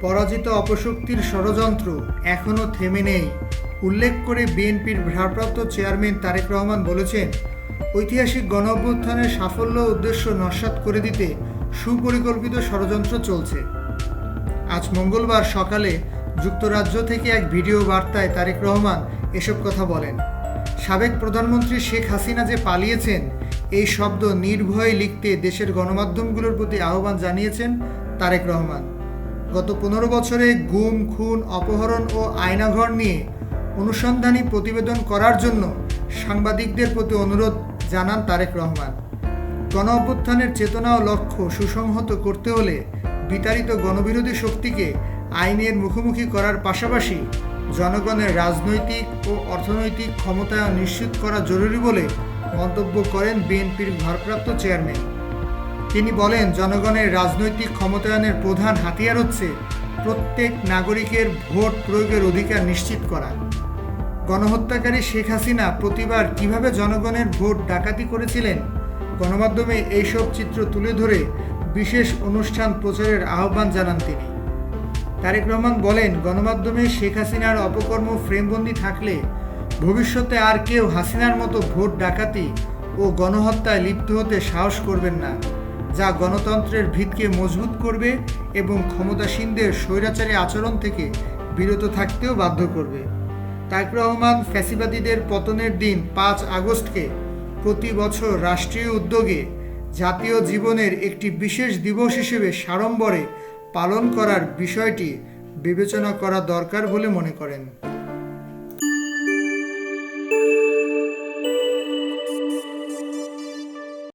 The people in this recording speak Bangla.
পরাজিত অপশক্তির ষড়যন্ত্র এখনও থেমে নেই উল্লেখ করে বিএনপির ভারপ্রাপ্ত চেয়ারম্যান তারেক রহমান বলেছেন, ঐতিহাসিক গণঅভ্যুত্থানের সাফল্য উদ্দেশ্য নস্যাৎ করে দিতে সুপরিকল্পিত ষড়যন্ত্র চলছে। আজ মঙ্গলবার সকালে যুক্তরাজ্য থেকে এক ভিডিও বার্তায় তারেক রহমান এসব কথা বলেন। সাবেক প্রধানমন্ত্রী শেখ হাসিনা যে পালিয়েছেন, এই শব্দ নির্ভয়ে লিখতে দেশের গণমাধ্যমগুলোর প্রতি আহ্বান জানিয়েছেন তারেক রহমান। গত 15 বছরে গুম, খুন, অপহরণ ও আয়নাঘর নিয়ে অনুসন্ধানী প্রতিবেদন করার জন্য সাংবাদিকদের প্রতি অনুরোধ জানান তারেক রহমান। গণঅভ্যুত্থানের চেতনা ও লক্ষ্য সুসংহত করতে হলে বিতাড়িত গণবিরোধী শক্তিকে আইনের মুখোমুখি করার পাশাপাশি জনগণের রাজনৈতিক ও অর্থনৈতিক ক্ষমতায়ন নিশ্চিত করা জরুরি বলে মন্তব্য করেন বিএনপির ভারপ্রাপ্ত চেয়ারম্যান। তিনি বলেন, জনগণের রাজনৈতিক ক্ষমতায়নের প্রধান হাতিয়ার হচ্ছে প্রত্যেক নাগরিকের ভোট প্রয়োগের অধিকার নিশ্চিত করা। গণহত্যাকারী শেখ হাসিনা প্রতিবার কিভাবে জনগণের ভোট ডাকাতি করেছিলেন, গণমাধ্যমে এইসব চিত্র তুলে ধরে বিশেষ অনুষ্ঠান প্রচারের আহ্বান জানান তিনি। তারেক রহমান বলেন, গণমাধ্যমে শেখ হাসিনার অপকর্ম ফ্রেমবন্দি থাকলে ভবিষ্যতে আর কেউ হাসিনার মতো ভোট ডাকাতি ও গণহত্যায় লিপ্ত হতে সাহস করবেন না, যা গণতন্ত্রের ভিতকে মজবুত করবে এবং ক্ষমতাসীনদের স্বৈরাচারী আচরণ থেকে বিরত থাকতেও বাধ্য করবে। তারেক রহমান ফ্যাসিবাদীদের পতনের দিন 5 আগস্টকে প্রতি বছর রাষ্ট্রীয় উদ্যোগে জাতীয় জীবনের একটি বিশেষ দিবস হিসেবে সাড়ম্বরে পালন করার বিষয়টি বিবেচনা করা দরকার বলে মনে করেন।